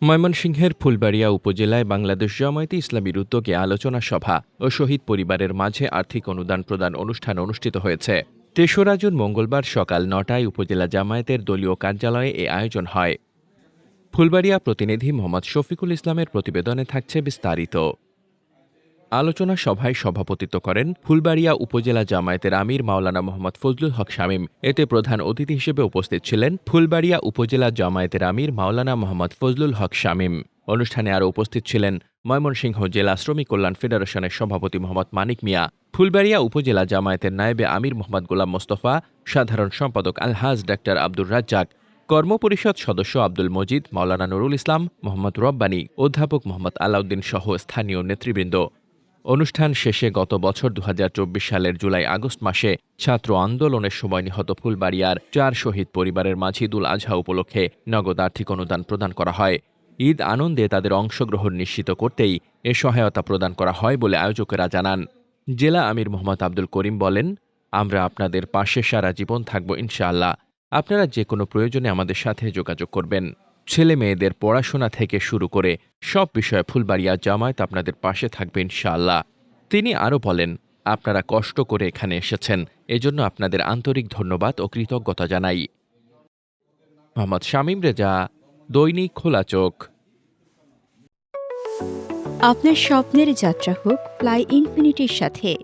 ময়মনসিংহের ফুলবাড়িয়া উপজেলায় বাংলাদেশ জামায়াতে ইসলামীর উদ্যোগে আলোচনা সভা ও শহীদ পরিবারের মাঝে আর্থিক অনুদান প্রদান অনুষ্ঠান অনুষ্ঠিত হয়েছে। ৩রা জুন মঙ্গলবার সকাল ৯টায় উপজেলা জামায়াতের দলীয় কার্যালয়ে এ আয়োজন হয়। ফুলবাড়িয়া প্রতিনিধি মোহাম্মদ শফিকুল ইসলামের প্রতিবেদনে থাকছে বিস্তারিত। আলোচনা সভায় সভাপতিত্ব করেন ফুলবাড়িয়া উপজেলা জামায়াতের আমির মাওলানা মোহাম্মদ ফজলুল হক শামীম। এতে প্রধান অতিথি হিসেবে উপস্থিত ছিলেন ফুলবাড়িয়া উপজেলা জামায়াতের আমির মাওলানা মোহাম্মদ ফজলুল হক শামীম। অনুষ্ঠানে আরও উপস্থিত ছিলেন ময়মনসিংহ জেলা শ্রমিক কল্যাণ ফেডারেশনের সভাপতি মোহাম্মদ মানিক মিয়া, ফুলবাড়িয়া উপজেলা জামায়াতের নায়েবে আমির মোহাম্মদ গোলাম মোস্তফা, সাধারণ সম্পাদক আলহাজ ডাক্তার আব্দুর রাজ্জাক, কর্মপরিষদ সদস্য আব্দুল মজিদ, মাওলানা নুরুল ইসলাম, মোহাম্মদ রব্বানী, অধ্যাপক মোহাম্মদ আলাউদ্দিন সহ স্থানীয় নেতৃবৃন্দ। অনুষ্ঠান শেষে গত বছর ২০২৪ সালের জুলাই-আগস্ট মাসে ছাত্র আন্দোলনের সময় নিহত ফুলবাড়িয়ার ৪ শহীদ পরিবারের মাঝে ঈদুল আজহা উপলক্ষে নগদ আর্থিক অনুদান প্রদান করা হয়। ঈদ আনন্দে তাদের অংশগ্রহণ নিশ্চিত করতেই এ সহায়তা প্রদান করা হয় বলে আয়োজকেরা জানান। জেলা আমির মোহাম্মদ আব্দুল করিম বলেন, আমরা আপনাদের পাশে সারা জীবন থাকব ইনশাআল্লাহ। আপনারা যে কোনো প্রয়োজনে আমাদের সাথে যোগাযোগ করবেন। ছেলে মেয়েদের পড়াশোনা থেকে শুরু করে সব বিষয়ে ফুলবাড়িয়া জামায়াত আপনাদের পাশে থাকবে ইনশাআল্লাহ। তিনি আরও বলেন, আপনারা কষ্ট করে এখানে এসেছেন, এজন্য আপনাদের আন্তরিক ধন্যবাদ ও কৃতজ্ঞতা জানাই। মোহাম্মদ শামীম রেজা, দৈনিক খোলা চোখ। আপনার স্বপ্নের যাত্রা হোক ফ্লাই ইনফিনিটির সাথে।